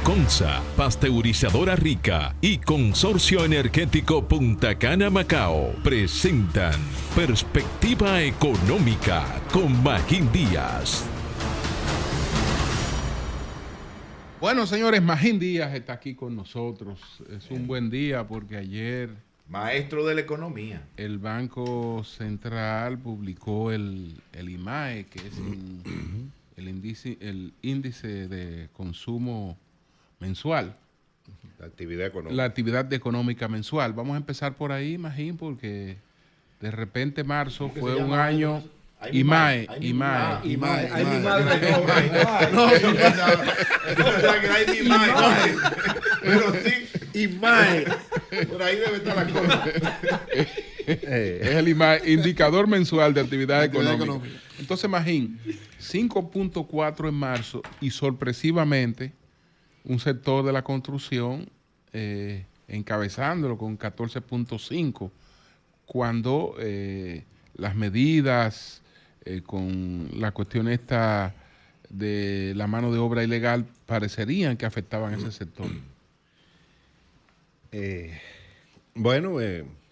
Consa, Pasteurizadora Rica y Consorcio Energético Punta Cana Macao presentan Perspectiva Económica con Magín Díaz. Bueno, señores, Magín Díaz está aquí con nosotros. Es un buen día porque ayer... Maestro de la economía. El Banco Central publicó el IMAE, que es el índice de consumo mensual. La actividad económica. La actividad económica mensual. Vamos a empezar por ahí, Magín, porque de repente marzo fue un año... IMAE. Ay, mi madre. No, yo pensaba que hay mi madre. Pero sí, IMAE. Por ahí debe estar la cosa. Es el IMAE, Indicador Mensual de Actividad Económica. Entonces, Magín, 5.4 en marzo y sorpresivamente un sector de la construcción encabezándolo con 14.5 cuando las medidas con la cuestión esta de la mano de obra ilegal parecerían que afectaban ese sector.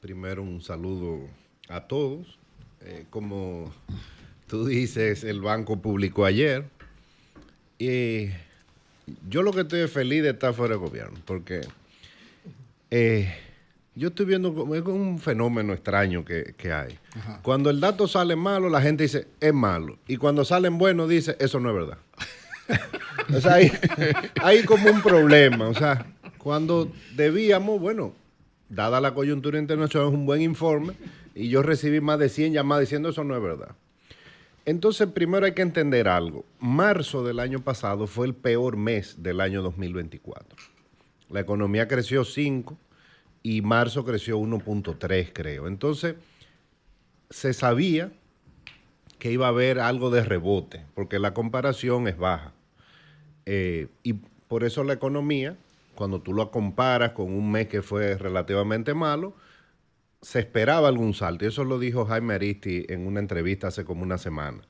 Primero un saludo a todos. Como tú dices, el banco publicó ayer. Y yo lo que estoy es feliz de estar fuera de gobierno, porque yo estoy viendo como es un fenómeno extraño que hay. Ajá. Cuando el dato sale malo, la gente dice, es malo. Y cuando salen buenos, dice, eso no es verdad. O sea, hay como un problema. O sea, cuando debíamos, dada la coyuntura internacional, es un buen informe, y yo recibí más de 100 llamadas diciendo, eso no es verdad. Entonces, primero hay que entender algo. Marzo del año pasado fue el peor mes del año 2024. La economía creció 5%. Y marzo creció 1.3, creo. Entonces, se sabía que iba a haber algo de rebote, porque la comparación es baja. Y por eso la economía, cuando tú la comparas con un mes que fue relativamente malo, se esperaba algún salto. Y eso lo dijo Jaime Aristi en una entrevista hace como una semana.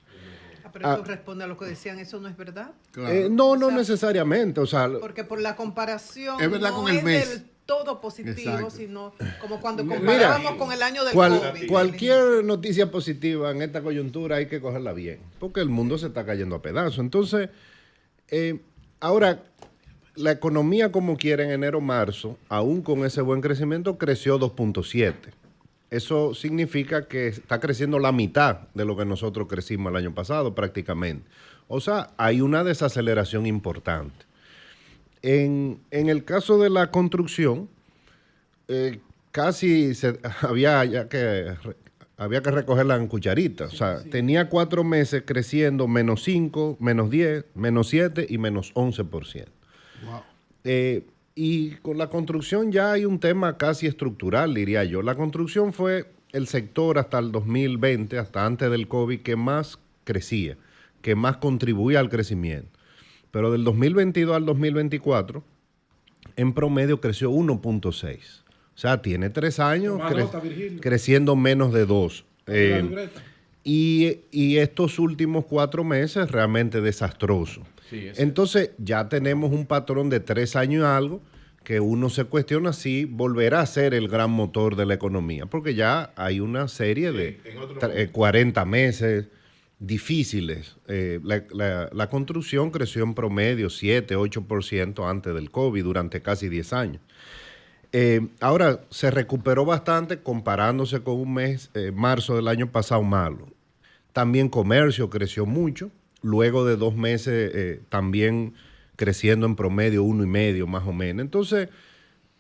Pero eso responde a lo que decían, ¿eso no es verdad? Claro. No necesariamente. O sea, porque por la comparación es verdad, no con el es mes. Del todo positivo, Exacto. Sino como cuando comparábamos con el año del COVID. Cualquier noticia positiva en esta coyuntura hay que cogerla bien, porque el mundo se está cayendo a pedazos. Entonces, ahora, la economía como quiera en enero-marzo, aún con ese buen crecimiento, creció 2.7. Eso significa que está creciendo la mitad de lo que nosotros crecimos el año pasado prácticamente. O sea, hay una desaceleración importante. En el caso de la construcción, había que recogerla en cucharitas. O sea, tenía 4 meses creciendo -5, -10, -7 y -11%. Wow. Y con la construcción ya hay un tema casi estructural, diría yo. La construcción fue el sector hasta el 2020, hasta antes del COVID, que más crecía, que más contribuía al crecimiento. Pero del 2022 al 2024, en promedio creció 1.6. O sea, tiene 3 años creciendo menos de 2. Y estos últimos 4 meses realmente desastroso. Sí, entonces ya tenemos un patrón de 3 años y algo que uno se cuestiona si volverá a ser el gran motor de la economía, porque ya hay una serie de 40 meses difíciles. La construcción creció en promedio 7, 8% antes del COVID durante casi 10 años. Ahora se recuperó bastante comparándose con un mes, marzo del año pasado, malo. También comercio creció mucho. Luego de 2 meses también creciendo en promedio 1,5 más o menos. Entonces,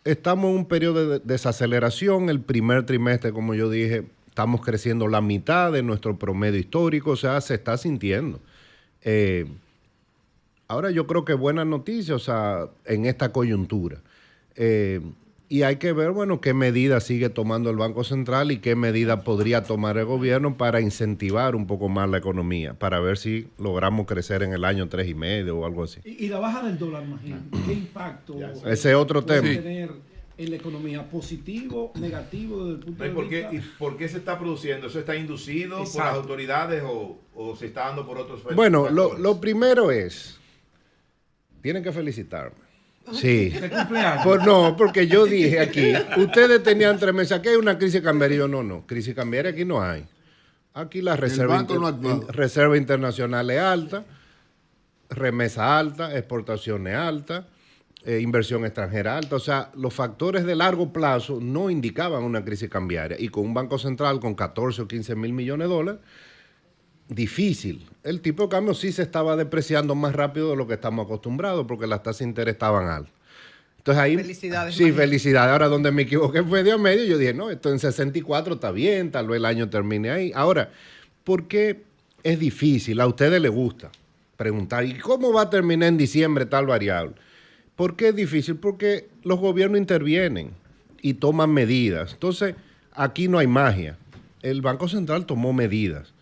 estamos en un periodo de desaceleración. El primer trimestre, como yo dije, estamos creciendo la mitad de nuestro promedio histórico. O sea, se está sintiendo. Ahora yo creo que buena noticia, o sea, en esta coyuntura. Y hay que ver, qué medidas sigue tomando el Banco Central y qué medidas podría tomar el gobierno para incentivar un poco más la economía, para ver si logramos crecer en el año 3,5 o algo así. Y la baja del dólar, imagínate, ¿qué impacto ese es otro tema puede tener en la economía? ¿Positivo, negativo desde el punto de vista? ¿Y por qué se está produciendo? ¿Eso está inducido por las autoridades o se está dando por otros factores? Bueno, lo primero es, tienen que felicitarme. Sí. No, porque yo dije aquí, ustedes tenían 3 meses, aquí hay una crisis cambiaria. Yo, no, crisis cambiaria aquí no hay. Aquí la reserva internacional es alta, remesa alta, exportaciones alta, inversión extranjera alta. O sea, los factores de largo plazo no indicaban una crisis cambiaria. Y con un banco central con 14 o 15 mil millones de dólares, difícil. El tipo de cambio sí se estaba depreciando más rápido de lo que estamos acostumbrados porque las tasas de interés estaban altas. Entonces ahí, felicidades. Sí, felicidades. Ahora donde me equivoqué fue de a medio. Yo dije, no, esto en 64 está bien, tal vez el año termine ahí. Ahora, ¿por qué es difícil? A ustedes les gusta preguntar, ¿y cómo va a terminar en diciembre tal variable? ¿Por qué es difícil? Porque los gobiernos intervienen y toman medidas. Entonces, aquí no hay magia. El Banco Central tomó medidas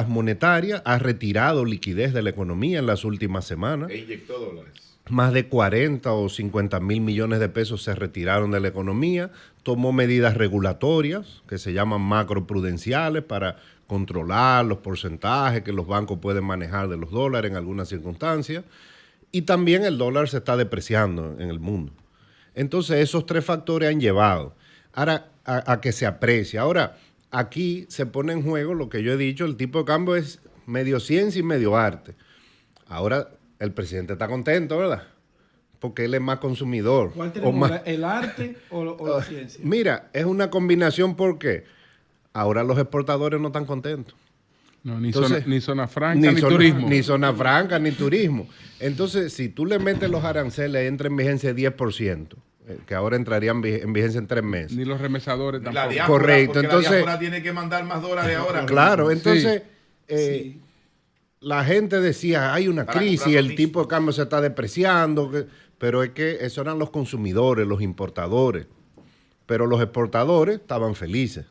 monetarias, ha retirado liquidez de la economía en las últimas semanas. E inyectó dólares. Más de 40 o 50 mil millones de pesos se retiraron de la economía, tomó medidas regulatorias que se llaman macroprudenciales para controlar los porcentajes que los bancos pueden manejar de los dólares en algunas circunstancias, y también el dólar se está depreciando en el mundo. Entonces esos 3 factores han llevado ahora a que se aprecie. Ahora, aquí se pone en juego lo que yo he dicho, el tipo de cambio es medio ciencia y medio arte. Ahora el presidente está contento, ¿verdad? Porque él es más consumidor. ¿Cuál tenemos, el arte o la ciencia? Mira, es una combinación porque ahora los exportadores no están contentos. No, ni zona franca, ni turismo. Ni zona franca, ni turismo. Entonces, si tú le metes los aranceles, entra en vigencia 10%. Que ahora entrarían en vigencia en 3 meses. Ni los remesadores tampoco. La diáspora, correcto, entonces la diáspora tiene que mandar más dólares ahora. Claro, entonces la gente decía, hay una crisis, el tipo de cambio se está depreciando, pero es que esos eran los consumidores, los importadores. Pero los exportadores estaban felices.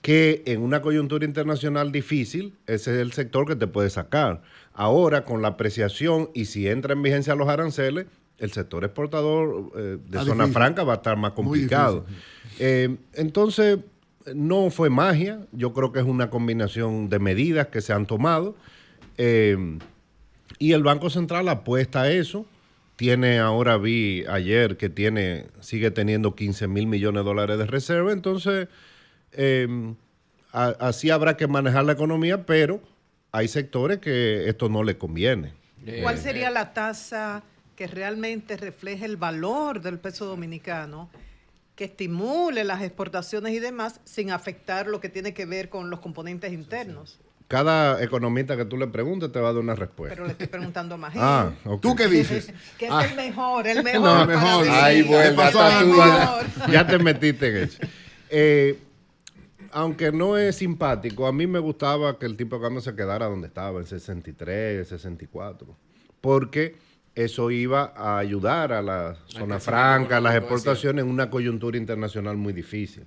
Que en una coyuntura internacional difícil, ese es el sector que te puede sacar. Ahora, con la apreciación y si entra en vigencia los aranceles, el sector exportador de zona franca va a estar más complicado. Entonces, no fue magia. Yo creo que es una combinación de medidas que se han tomado. Y el Banco Central apuesta a eso. Ahora vi ayer que sigue teniendo 15 mil millones de dólares de reserva. Entonces, así habrá que manejar la economía, pero hay sectores que esto no les conviene. ¿Cuál sería la tasa que realmente refleje el valor del peso dominicano, que estimule las exportaciones y demás, sin afectar lo que tiene que ver con los componentes internos? Cada economista que tú le preguntes te va a dar una respuesta. Pero le estoy preguntando a Magín. Okay. ¿Tú qué dices? Que es el mejor. No, el mejor. Ay, bueno, ya te metiste en eso. Aunque no es simpático, a mí me gustaba que el tipo de cambio se quedara donde estaba, en 63, 64. Porque eso iba a ayudar a la zona franca, a las exportaciones en una coyuntura internacional muy difícil.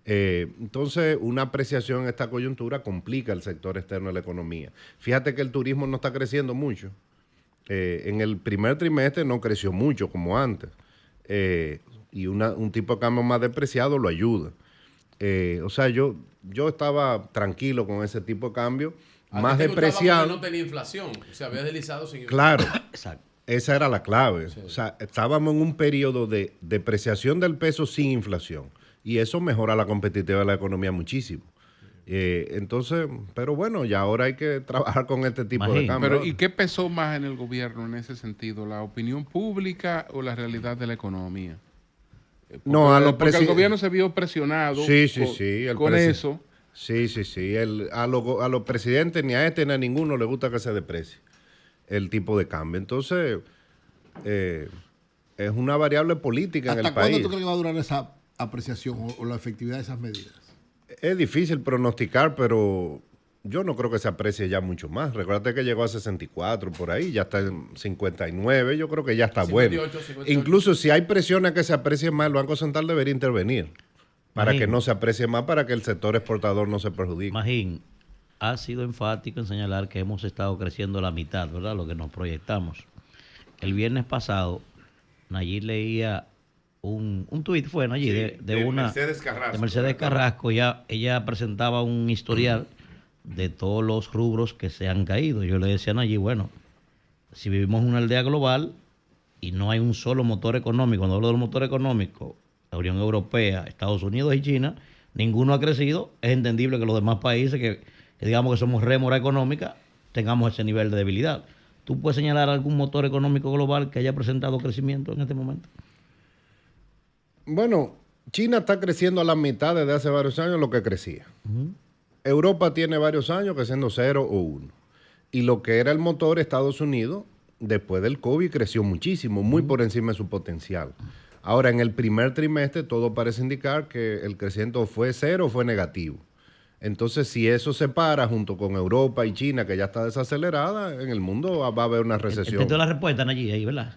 Entonces, una apreciación en esta coyuntura complica el sector externo de la economía. Fíjate que el turismo no está creciendo mucho. En el primer trimestre no creció mucho como antes. Y un tipo de cambio más depreciado lo ayuda. O sea, yo estaba tranquilo con ese tipo de cambio. Más depreciado. No tenía inflación, se había deslizado sin inflación. Claro, exacto. Esa era la clave. Sí. O sea, estábamos en un periodo de depreciación del peso sin inflación. Y eso mejora la competitividad de la economía muchísimo. Entonces, pero bueno, ya ahora hay que trabajar con este tipo de cambio. Pero, ¿y qué pesó más en el gobierno en ese sentido? ¿La opinión pública o la realidad de la economía? Porque el gobierno se vio presionado con eso. Sí. A los presidentes, ni a este ni a ninguno le gusta que se deprecie el tipo de cambio. Entonces, es una variable política en el país. ¿Hasta cuándo tú crees que va a durar esa apreciación o la efectividad de esas medidas? Es difícil pronosticar, pero yo no creo que se aprecie ya mucho más. Recuérdate que llegó a 64 por ahí, ya está en 59, yo creo que ya está 58, bueno. 58. Incluso si hay presiones que se aprecie más, el Banco Central debería intervenir para que no se aprecie más, para que el sector exportador no se perjudique. Magín ha sido enfático en señalar que hemos estado creciendo la mitad, ¿verdad? Lo que nos proyectamos. El viernes pasado, Nayib leía un tuit, fue Nayib, de Mercedes Carrasco. Ella presentaba un historial de todos los rubros que se han caído. Yo le decía a Nayib, bueno, si vivimos en una aldea global, y no hay un solo motor económico. Cuando hablo del motor económico, la Unión Europea, Estados Unidos y China, ninguno ha crecido. Es entendible que los demás países que digamos que somos rémora económica tengamos ese nivel de debilidad. ¿Tú puedes señalar algún motor económico global que haya presentado crecimiento en este momento? Bueno, China está creciendo a la mitad desde hace varios años lo que crecía. Europa tiene varios años creciendo 0 o 1. Y lo que era el motor Estados Unidos, después del COVID, creció muchísimo, muy por encima de su potencial. Ahora, en el primer trimestre, todo parece indicar que el crecimiento fue 0 o fue negativo. Entonces, si eso se para junto con Europa y China, que ya está desacelerada, en el mundo va a haber una recesión. ¿Entendió la respuesta, Nayib, ahí, verdad?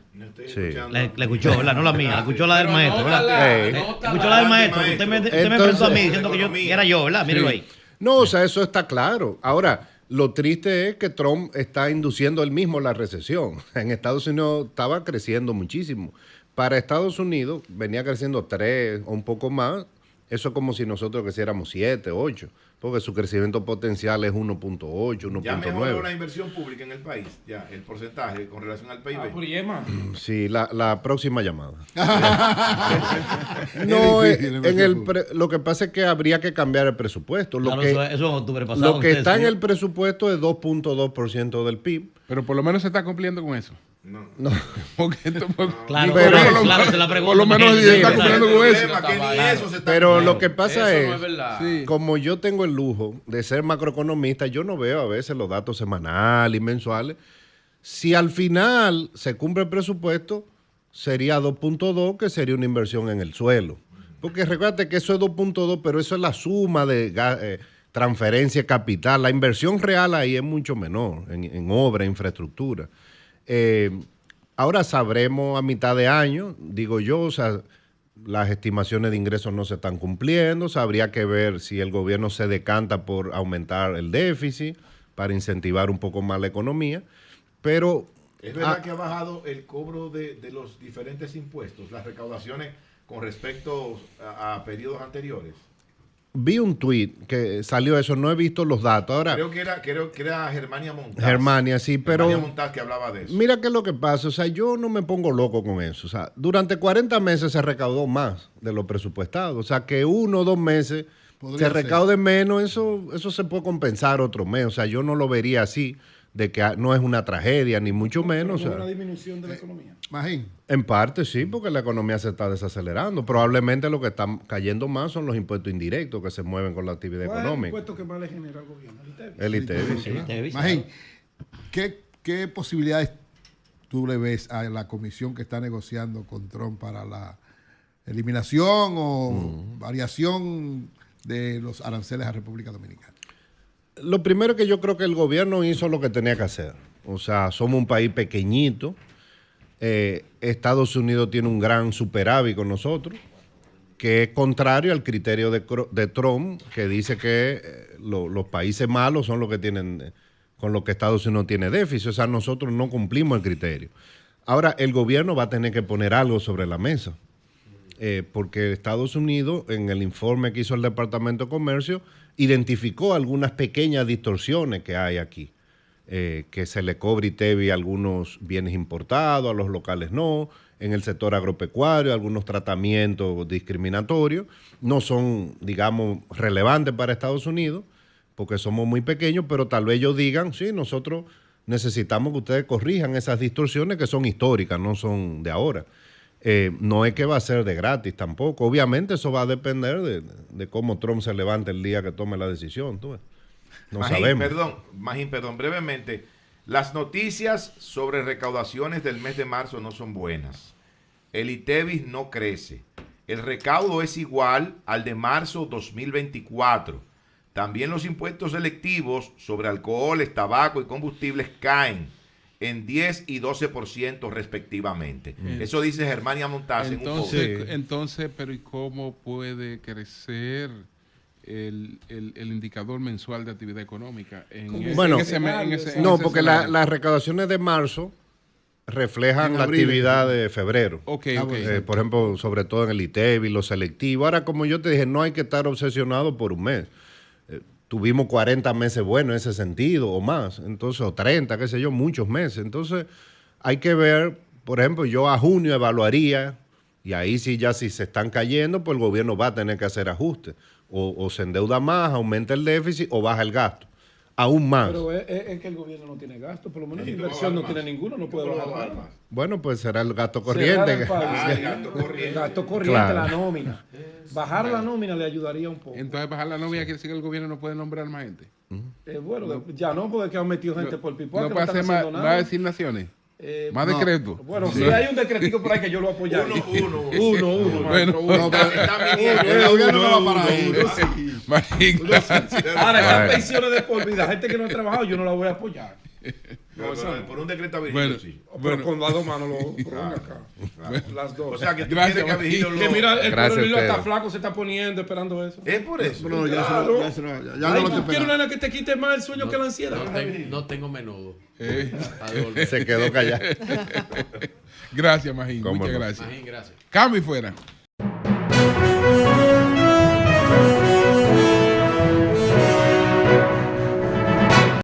Sí. La escuchó, ¿verdad? No la mía, la escuchó la del maestro, ¿verdad? Escuchó la del maestro. Usted me pensó a mí diciendo que era yo, ¿verdad? Míralo ahí. No, o sea, eso está claro. Ahora, lo triste es que Trump está induciendo él mismo la recesión. En Estados Unidos estaba creciendo muchísimo. Para Estados Unidos venía creciendo 3 o un poco más. Eso es como si nosotros creciéramos 7, 8, porque su crecimiento potencial es 1.8, 1.9. Ya mejoró la inversión pública en el país, ya el porcentaje con relación al PIB. Sí, la próxima llamada. No, lo que pasa es que habría que cambiar el presupuesto. Lo que, eso en octubre pasado. Lo que está en el presupuesto es 2.2% del PIB. Pero por lo menos se está cumpliendo con eso. No. Claro, se la pregunto. Por lo menos se está cumpliendo con eso. Pero lo que pasa es, sí, como yo tengo el lujo de ser macroeconomista, yo no veo a veces los datos semanales y mensuales. Si al final se cumple el presupuesto, sería 2.2, que sería una inversión en el suelo. Porque recuérdate que eso es 2.2, pero eso es la suma de transferencia de capital. La inversión real ahí es mucho menor en obra, infraestructura. Ahora sabremos a mitad de año, digo yo, o sea, las estimaciones de ingresos no se están cumpliendo, habría que ver si el gobierno se decanta por aumentar el déficit para incentivar un poco más la economía, pero... ¿Es verdad que ha bajado el cobro de los diferentes impuestos, las recaudaciones con respecto a periodos anteriores? Vi un tuit que salió eso, no he visto los datos. Ahora, creo que era Germania Montaz. Germania, sí, pero... Germania Montaz que hablaba de eso. Mira qué es lo que pasa, o sea, yo no me pongo loco con eso. O sea, durante 40 meses se recaudó más de lo presupuestado. O sea, que 1 o 2 meses se recaude menos, eso se puede compensar otro mes. O sea, yo no lo vería así, de que no es una tragedia, ni mucho menos. ¿No es una disminución de la economía? Magín. En parte sí, porque la economía se está desacelerando. Probablemente lo que está cayendo más son los impuestos indirectos que se mueven con la actividad económica. ¿Cuál es el impuesto que más le genera al gobierno? El ITEVI, sí. Magín, ¿qué posibilidades tú le ves a la comisión que está negociando con Trump para la eliminación o variación de los aranceles a República Dominicana? Lo primero que yo creo que el gobierno hizo lo que tenía que hacer. O sea, somos un país pequeñito. Estados Unidos tiene un gran superávit con nosotros, que es contrario al criterio de Trump, que dice que los países malos son los que tienen, con los que Estados Unidos tiene déficit. O sea, nosotros no cumplimos el criterio. Ahora, el gobierno va a tener que poner algo sobre la mesa, porque Estados Unidos, en el informe que hizo el Departamento de Comercio, identificó algunas pequeñas distorsiones que hay aquí. Que se le cobre ITEVI a algunos bienes importados, a los locales no, en el sector agropecuario, algunos tratamientos discriminatorios, no son, digamos, relevantes para Estados Unidos, porque somos muy pequeños, pero tal vez ellos digan, sí, nosotros necesitamos que ustedes corrijan esas distorsiones que son históricas, no son de ahora. No es que va a ser de gratis tampoco, obviamente eso va a depender de cómo Trump se levante el día que tome la decisión, ¿tú ves? No sabemos. Magín, perdón, brevemente. Las noticias sobre recaudaciones del mes de marzo no son buenas. El ITEVIS no crece. El recaudo es igual al de marzo 2024. También los impuestos selectivos sobre alcoholes, tabaco y combustibles caen en 10 y 12% respectivamente. Eso dice Germania Montaz en un post. Entonces, pero ¿y cómo puede crecer el indicador mensual de actividad económica? Porque las recaudaciones de marzo reflejan la actividad de febrero. Por ejemplo, sobre todo en el ITEVI, lo selectivo. Ahora, como yo te dije, no hay que estar obsesionado por un mes. Tuvimos 40 meses buenos en ese sentido, o más. Entonces, o 30, qué sé yo, muchos meses. Entonces, hay que ver por ejemplo, yo a junio evaluaría, y ahí sí ya si se están cayendo, pues el gobierno va a tener que hacer ajustes. O se endeuda más, aumenta el déficit o baja el gasto. Aún más. Pero es que el gobierno no tiene gasto, por lo menos la inversión no tiene ninguno, no puede bajar más. Bueno, pues será el gasto corriente. El gasto corriente, Claro. la nómina. Bajar la nómina le ayudaría un poco. Entonces, bajar la nómina quiere decir que el gobierno no puede nombrar más gente. Bueno, ya no, porque han metido gente por pipo. No puede hacer más designaciones. Más decretos. Bueno, si hay un decretico por ahí que yo lo apoyaría. Uno. Bueno, El gobierno no va para ahí. Ahora, estas pensiones de por vida, gente que no ha trabajado, yo no la voy a apoyar. Por un decreto Bueno, habilitado, sí. Pero con las dos manos lo pongo acá. Las dos. O sea, que tú Gracias, quieres que Virgilio Que lo... mira, el Gracias pueblo a hasta ustedes. flaco se está poniendo esperando eso. Es por eso. No, ya Claro. no Ay, lo ¿tú estoy quieres esperando. una que te quite más el sueño que la ansiedad? No tengo menudo. Se quedó callado. Gracias, Magín. Cómo Muchas no. gracias. Magín, gracias. Cambio y fuera.